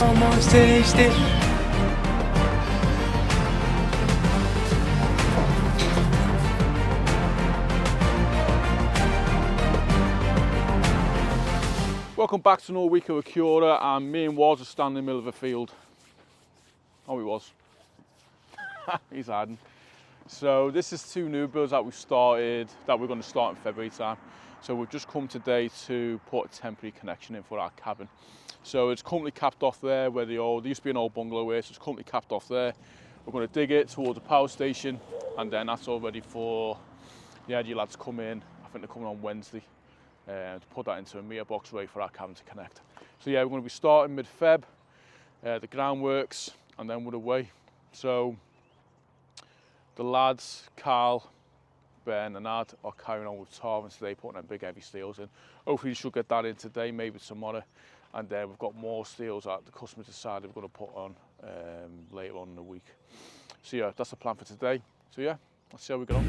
Almost değiştir. Welcome back to another week of Acura, and me and Waz are standing in the middle of a field. Oh, he was. He's hiding. So this is two new builds that we're going to start in February time. So we've just come today to put a temporary connection in for our cabin. So it's currently capped off there where there used to be an old bungalow here, so it's currently capped off there. We're going to dig it towards the power station, and then that's all ready for the ID lads to come in. I think they're coming on Wednesday to put that into a meter box ready for our cabin to connect. So yeah, we're going to be starting mid-Feb, the groundworks, and then we're away. So the lads, Carl, Ben and Ad, are carrying on with tarving today, putting them big heavy steels in. Hopefully you should get that in today, maybe tomorrow. And then we've got more steels that the customer decided we're going to put on later on in the week. So yeah, that's the plan for today. So yeah, let's see how we get on.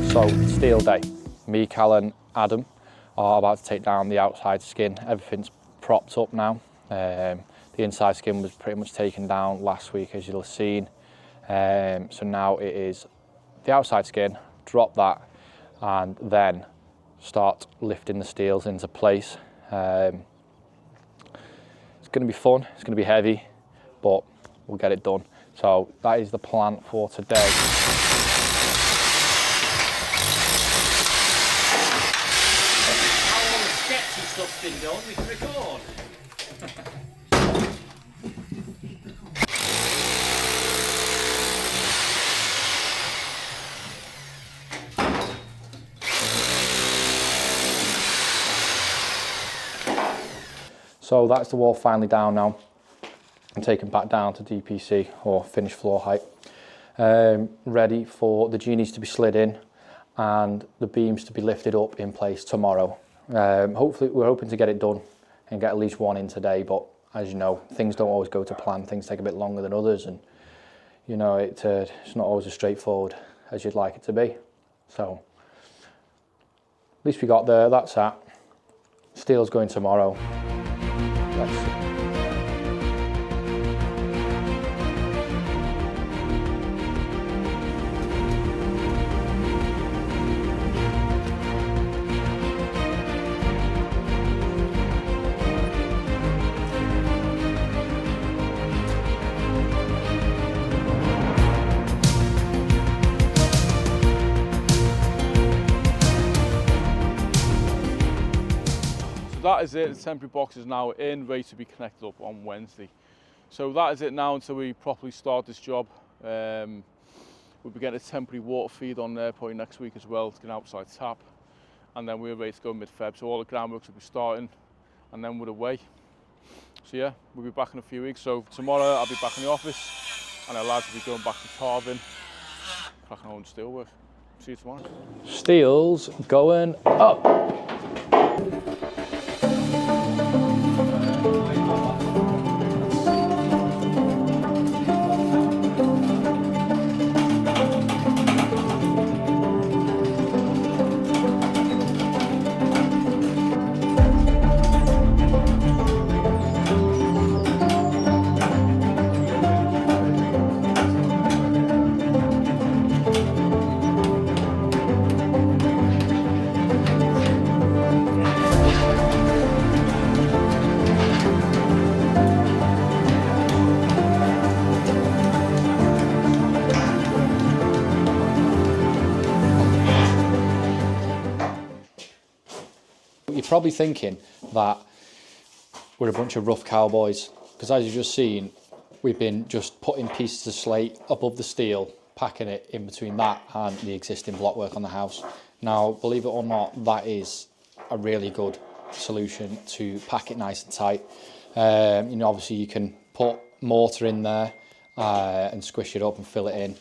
So, steel day. Me, Cal and Adam are about to take down the outside skin. Everything's propped up now. The inside skin was pretty much taken down last week, as you'll have seen. So now it is the outside skin, drop that, and then start lifting the steels into place. It's going to be fun, it's going to be heavy, but we'll get it done. So that is the plan for today. Stuff's been done, we can record. So that's the wall finally down now. I'm taken back down to DPC, or finished floor height. Ready for the genies to be slid in and the beams to be lifted up in place tomorrow. Hopefully we're hoping to get it done and get at least one in today, but as you know, things don't always go to plan. Things take a bit longer than others, and you know it's not always as straightforward as you'd like it to be. So at least we got there. That's that. Steel's going tomorrow. Let's see. That is it, the temporary box is now in, ready to be connected up on Wednesday. So that is it now until we properly start this job. We'll be getting a temporary water feed on there probably next week as well, to get an outside tap. And then we're ready to go mid-Feb, so all the groundworks will be starting, and then we're away. So yeah, we'll be back in a few weeks. So tomorrow I'll be back in the office, and our lads will be going back to carving, cracking on steelwork. See you tomorrow. Steels going up. You're probably thinking that we're a bunch of rough cowboys, because as you've just seen, we've been just putting pieces of slate above the steel, packing it in between that and the existing blockwork on the house. Now, believe it or not, that is a really good solution to pack it nice and tight. You know, obviously you can put mortar in there and squish it up and fill it in,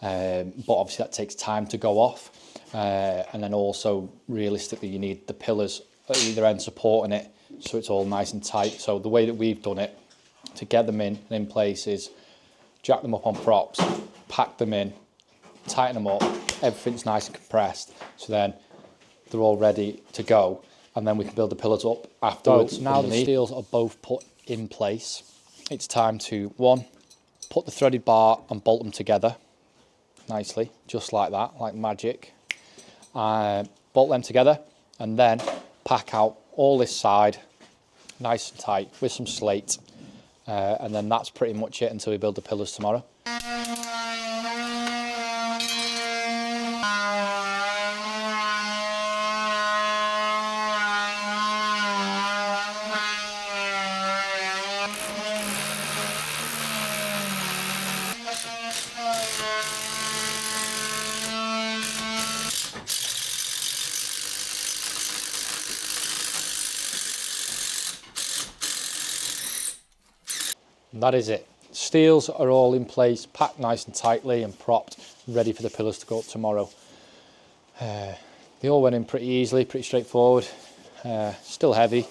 but obviously that takes time to go off. And then also, realistically, you need the pillars at either end supporting it, so it's all nice and tight. So the way that we've done it to get them in place is jack them up on props, pack them in, tighten them up, everything's nice and compressed, so then they're all ready to go, and then we can build the pillars up afterwards. So now the steels are both put in place, it's time to, one, put the threaded bar and bolt them together nicely, just like that, like magic. Bolt them together, and then pack out all this side nice and tight with some slate, and then that's pretty much it until we build the pillars tomorrow. And that is it. Steels are all in place, packed nice and tightly and propped, ready for the pillars to go up tomorrow. They all went in pretty easily, pretty straightforward. Still heavy,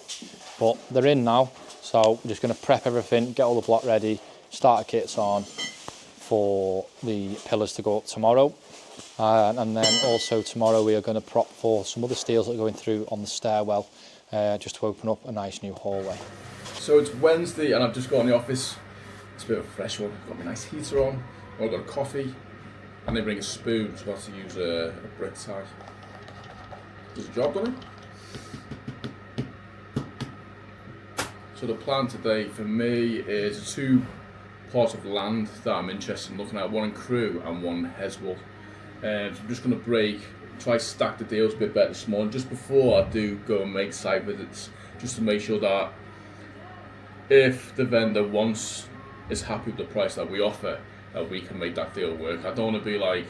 but they're in now. So I'm just going to prep everything, get all the block ready, starter kits on for the pillars to go up tomorrow. And then also tomorrow we are going to prop for some other steels that are going through on the stairwell, just to open up a nice new hallway. So it's Wednesday and I've just got in the office. It's a bit of a fresh one. I've got my nice heater on. I've got a coffee and they bring a spoon, so I have to use a brick tie. Does the job, doesn't it? So the plan today for me is 2 parts of land that I'm interested in looking at, one in Crewe and one Heswell. So I'm just going to try to stack the deals a bit better this morning, just before I do go and make site visits, just to make sure that if the vendor is happy with the price that we offer, that we can make that deal work. I don't want to be like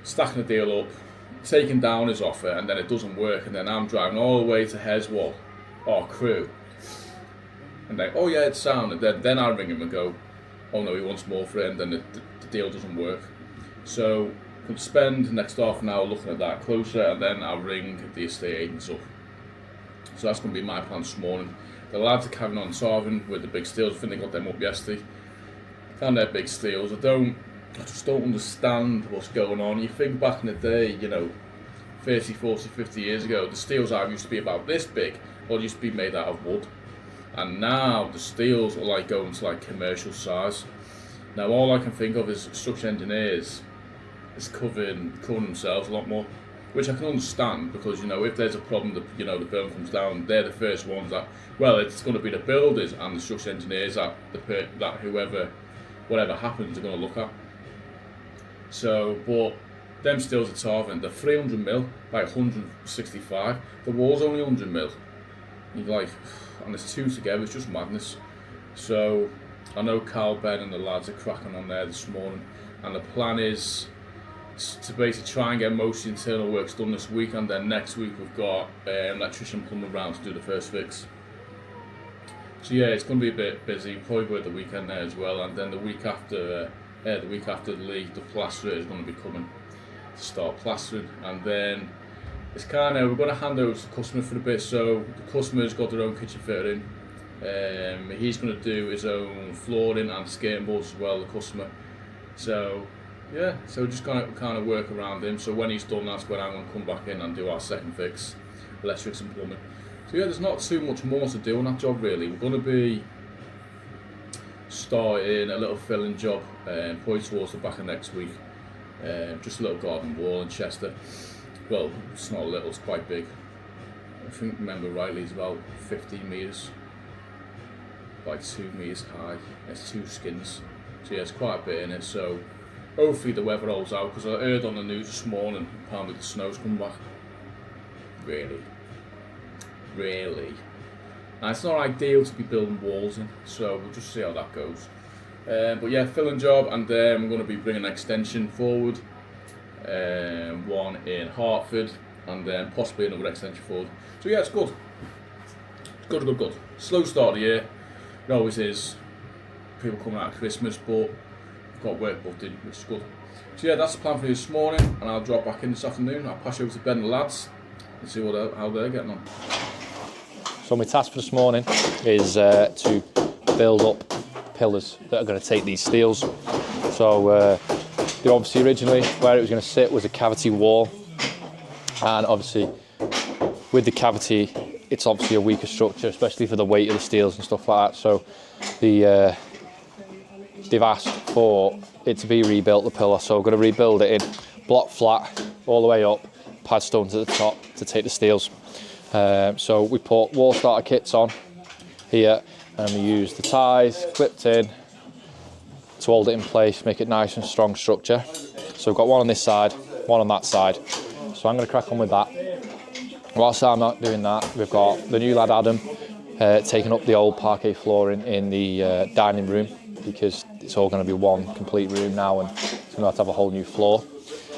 stacking the deal up, taking down his offer, and then it doesn't work, and then I'm driving all the way to Heswell or Crewe, and like, oh yeah, it's sound, and then I ring him and go, oh no, he wants more for it, and then the deal doesn't work. So I'm going to spend the next half an hour looking at that closer, and then I'll ring the estate agents up. So that's going to be my plan this morning. The lads are carrying on solving with the big steels. I think they got them up yesterday. And they're big steels. I just don't understand what's going on. You think back in the day, 30, 40, 50 years ago, the steels used to be about this big, or used to be made out of wood. And now the steels are like going to like commercial size. Now all I can think of is structural engineers is covering themselves a lot more, which I can understand, because if there's a problem, the building comes down, they're the first ones that, well, it's going to be the builders and the structural engineers that whatever happens, they're going to look at. So, but them steels are tarving, they're 300mm by 165. The wall's only 100mm. You're like, and there's 2 together, it's just madness. So I know Carl, Ben and the lads are cracking on there this morning, and the plan is to basically try and get most of the internal works done this week, and then next week we've got an electrician plumber round to do the first fix. So yeah, it's going to be a bit busy, probably with the weekend there as well, and then the week after the league, the plasterer is going to be coming to start plastering, and then it's we're going to hand over to the customer for a bit. So the customer's got their own kitchen fitter in. He's going to do his own flooring and skirting boards as well, the customer. So yeah, so just kind of work around him. So when he's done, that's when I'm going to come back in and do our second fix, electrics and plumbing. So yeah, there's not too much more to do on that job really. We're going to be starting a little filling job, probably towards the back of next week. Just a little garden wall in Cheshire. Well, it's not little, it's quite big. I think, remember rightly, it's about 15 metres, like 2 metres high. It's 2 skins. So yeah, it's quite a bit in it. So hopefully the weather holds out, because I heard on the news this morning apparently the snow's come back. Really. And it's not ideal to be building walls in, so we'll just see how that goes. But yeah, filling job, and then we're going to be bringing an extension forward. One in Hertford, and then possibly another extension forward. So yeah, it's good. Good. Slow start of the year. It always is. People coming out of Christmas, but we've got work booked in, which is good. So yeah, that's the plan for this morning, and I'll drop back in this afternoon. I'll pass you over to Ben and the lads and see how they're getting on. So my task for this morning is to build up pillars that are going to take these steels. So obviously originally where it was going to sit was a cavity wall, and obviously with the cavity it's obviously a weaker structure, especially for the weight of the steels and stuff like that. So they've asked for it to be rebuilt, the pillar, so we're going to rebuild it in block flat all the way up, pad stones at the top to take the steels. So we put wall starter kits on here, and we use the ties clipped in to hold it in place, make it nice and strong structure. So we've got one on this side, one on that side. So I'm going to crack on with that. Whilst I'm not doing that, we've got the new lad Adam taking up the old parquet flooring in the dining room, because it's all going to be one complete room now, and it's going to have a whole new floor.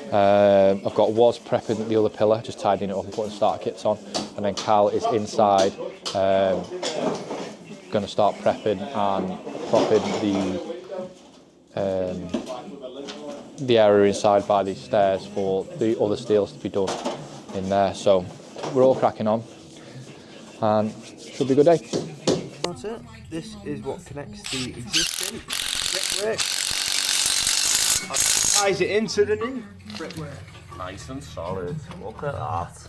I've got Woz prepping the other pillar, just tidying it up and putting starter kits on, and then Cal is inside going to start prepping and propping the area inside by these stairs for the other steels to be done in there. So we're all cracking on, and should be a good day. That's it. This is what connects the existing brickwork, ties it into the new brickwork. Nice and solid. Look at that.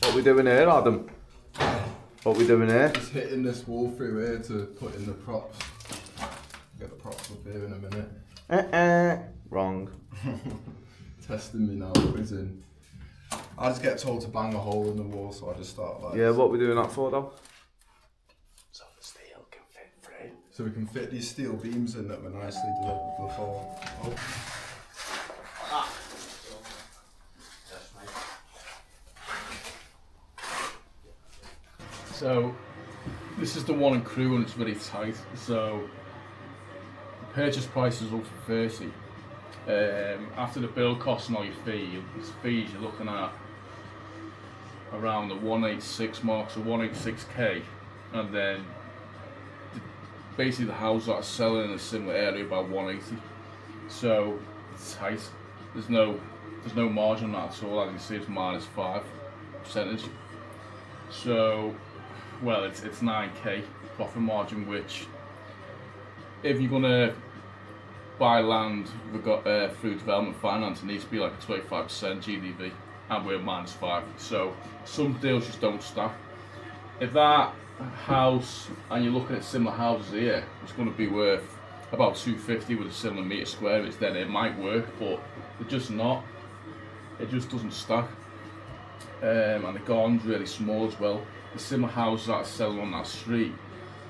What we doing here, Adam? What we doing here? Just hitting this wall through here to put in the props. Get the props up here in a minute. Wrong. Testing me now, what is in. I just get told to bang a hole in the wall, so I just start like Yeah, what we doing that for though? So the steel can fit through. so we can fit these steel beams in that were nicely delivered before. Oh. So this is the one in Crewe, and it's very tight. So the purchase price is up for 30. After the build costs and all your fees, you're looking at around the 186 mark, so 186k, and then basically the houses that are selling in a similar area about 180. So it's tight. There's no margin on that at all. As you can see, it's -5%. So, well, it's 9k profit margin, which if you're gonna buy land through development finance, it needs to be like a 25% GDV, and we're -5. So some deals just don't stack. If that house, and you're looking at similar houses here, it's going to be worth about 250 with a similar metre square, then it might work, but it's just not. It just doesn't stack. And the garden's really small as well. The similar houses that are selling on that street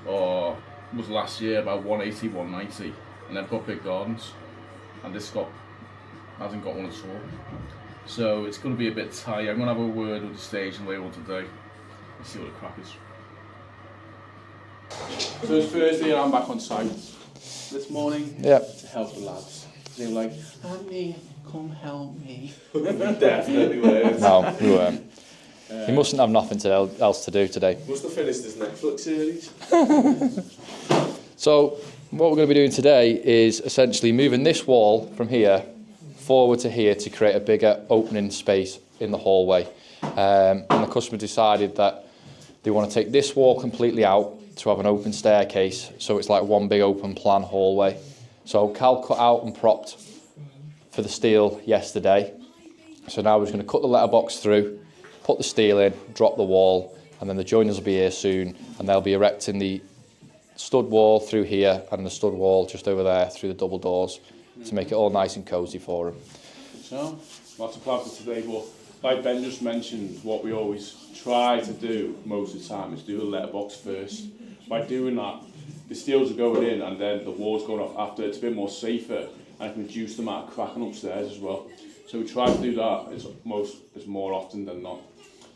was last year about 180, 190, and they've got big gardens, and this hasn't got one at all. So it's going to be a bit tight. I'm going to have a word with the staging label today and see what the crack is. So it's Thursday and I'm back on site this morning to help the lads. They were like, Andy, come help me. Definitely were. No, we weren't. He mustn't have nothing else to do today. Must have finished his Netflix series. So what we're going to be doing today is essentially moving this wall from here forward to here to create a bigger opening space in the hallway. And the customer decided that they want to take this wall completely out to have an open staircase, so it's like one big open plan hallway. So Cal cut out and propped for the steel yesterday. So now we're just going to cut the letterbox through, put the steel in, drop the wall, and then the joiners will be here soon, and they'll be erecting the stud wall through here and the stud wall just over there through the double doors to make it all nice and cosy for them. So, lots of plans for today, but like Ben just mentioned, what we always try to do most of the time is do the letterbox first. By doing that, the steels are going in and then the wall's going off after. It's a bit more safer, and it can reduce the amount of cracking upstairs as well. So we try to do that as more often than not.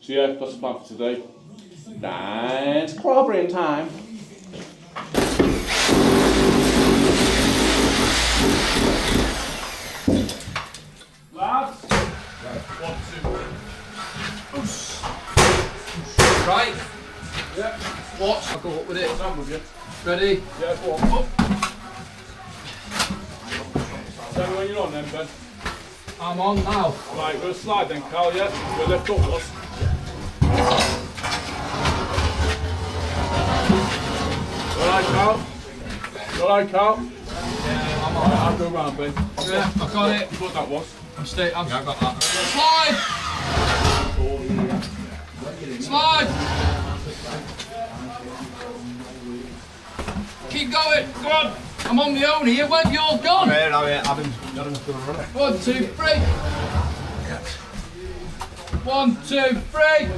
So yeah, that's the plan for today. Dance clobbering time. Lads, 1, 2. Right? Yeah. Watch, I'll go up with it. I'm with you. Ready? Yeah, go on. Up. Tell me when you're on then, Ben. I'm on now. Right, we'll slide then, Cal, yeah? We'll lift up us. Alright, Cal? Alright, Cal? Yeah, I'm on. Right, I'll go round, Ben. Yeah, I got it. What that was? I'm I got that. Slide! Slide! Keep going! Go on! I'm on my own here. Where have you all gone? Adam's gonna run it. 1, 2, 3. 1, 2, 3.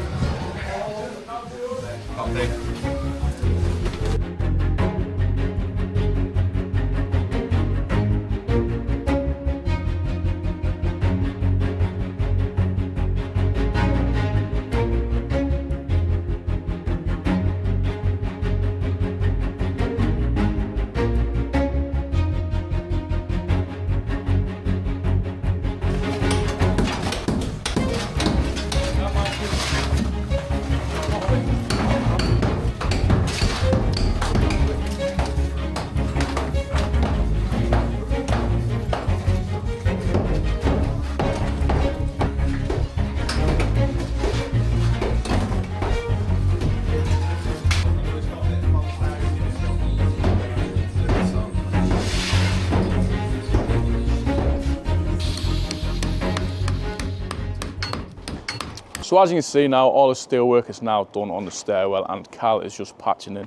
So as you can see now, all the steel work is now done on the stairwell and Cal is just patching in.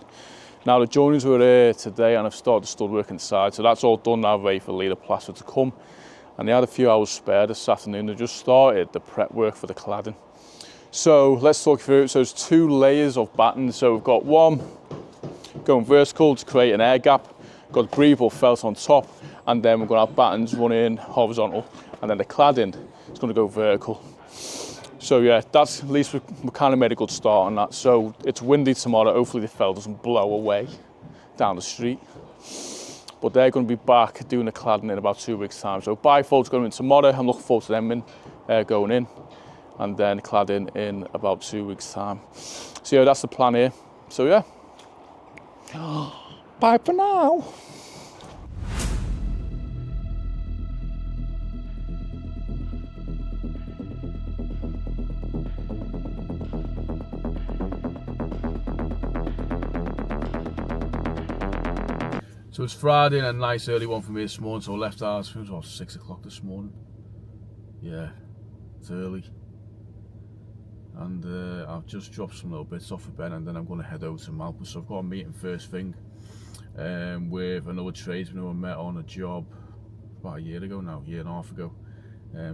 Now the joiners were here today and I've started the stud work inside, so that's all done now, ready for leader plaster to come. And they had a few hours spare this afternoon. They just started the prep work for the cladding. So let's talk through it. So there's 2 layers of batten. So we've got one going vertical to create an air gap, got breathable felt on top, and then we're going to have battens running horizontal, and then the cladding is going to go vertical. So yeah, that's at least we kind of made a good start on that. So it's windy tomorrow. Hopefully the felt doesn't blow away down the street. But they're going to be back doing the cladding in about 2 weeks' time. So bifolds going in tomorrow. I'm looking forward to them going in, and then cladding in about 2 weeks' time. So yeah, that's the plan here. So yeah, bye for now. So it's Friday and a nice early one for me this morning, so I left ours, it was about 6 o'clock this morning. Yeah, it's early. And I've just dropped some little bits off of Ben, and then I'm going to head over to Malpa. So I've got a meeting first thing with another tradesman who I met on a job about a year ago now, a year and a half ago,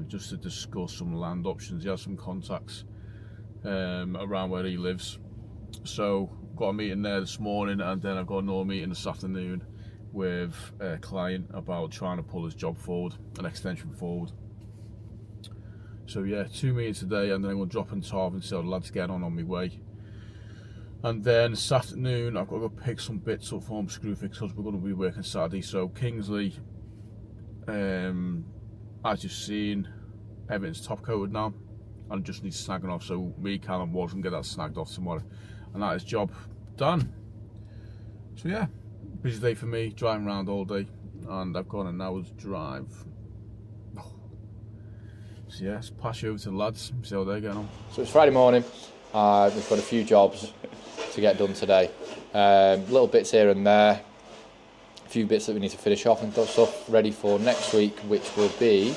just to discuss some land options. He has some contacts around where he lives. So got a meeting there this morning, and then I've got another meeting this afternoon with a client about trying to pull his job forward, an extension forward. So yeah, 2 meetings today, and then I'm going to drop in Tarv and see how the lads get on my way. And then this afternoon I've got to go pick some bits up from Screwfix because we're going to be working Saturday. So Kingsley, as you've seen, everything's top coated now and just needs snagging off. So me, Cal and Waz can get that snagged off tomorrow, and that is job done. So yeah, busy day for me, driving around all day, and I've got an hour's drive. So yeah, let's pass you over to the lads, see how they're getting on. So it's Friday morning. We've got a few jobs to get done today. Little bits here and there, a few bits that we need to finish off and stuff ready for next week, which will be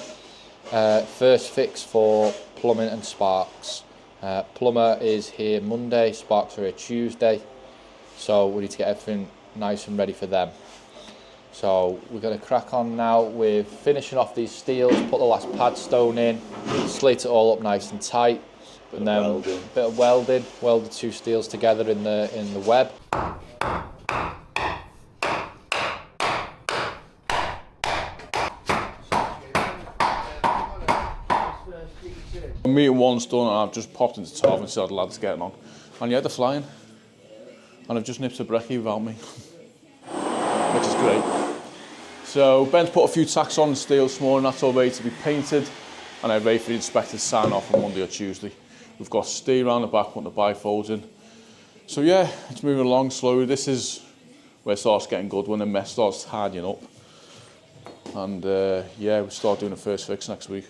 first fix for plumbing and sparks. Plumber is here Monday, sparks are here Tuesday, so we need to get everything nice and ready for them. So we're going to crack on now with finishing off these steels, put the last pad stone in, slate it all up nice and tight, and then a bit of welding, weld the 2 steels together in the web. Meeting 1's done, and I've just popped into Tarv and see how the lads getting on. And yeah, they're flying. And I've just nipped a brekkie without me, which is great. So Ben's put a few tacks on the steel this morning, that's all ready to be painted, and I'm ready for the inspector to sign off on Monday or Tuesday. We've got steel around the back, putting the bifolds in. So yeah, it's moving along slowly. This is where it starts getting good, when the mess starts tidying up. And yeah, we start doing the first fix next week.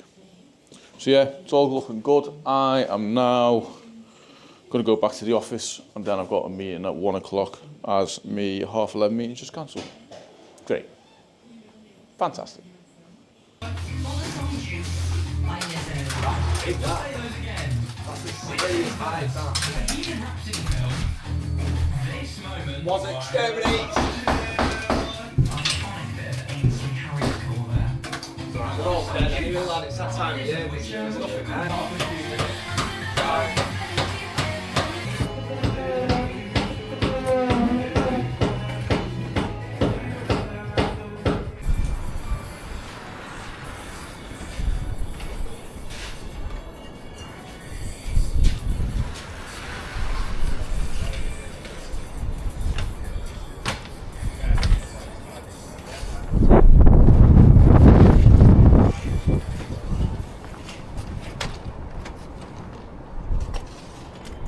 So yeah, it's all looking good. I am now going to go back to the office, and then I've got a meeting at 1 o'clock as me 11:30 meeting just cancelled. Great. Fantastic. Was exterminate! We're all dead anyway, lad. It's that time of year. There's nothing there.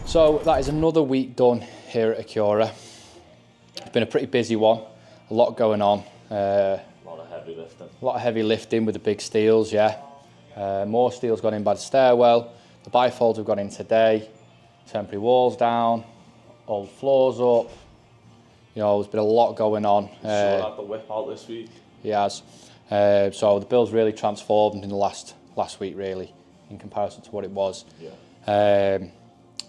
So that is another week done here at Acura. It's been a pretty busy one, a lot going on. A lot of heavy lifting. A lot of heavy lifting with the big steels, yeah. More steels gone in by the stairwell. The bifolds have gone in today. Temporary walls down, all the floors up. You know, there's been a lot going on. Sure had the whip out this week. He has. So the build's really transformed in the last week, really, in comparison to what it was. Yeah.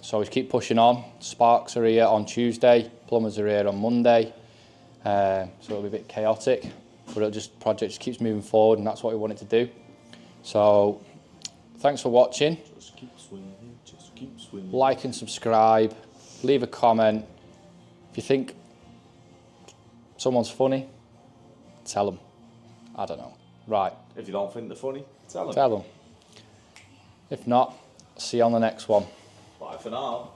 So we keep pushing on. Sparks are here on Tuesday. Plumbers are here on Monday. So it'll be a bit chaotic, but project just keeps moving forward, and that's what we want it to do. So thanks for watching. Just keep swinging, just keep swinging. Like and subscribe. Leave a comment. If you think someone's funny, tell them. I don't know. Right. If you don't think they're funny, tell them. Tell them. If not, see you on the next one. Bye for now.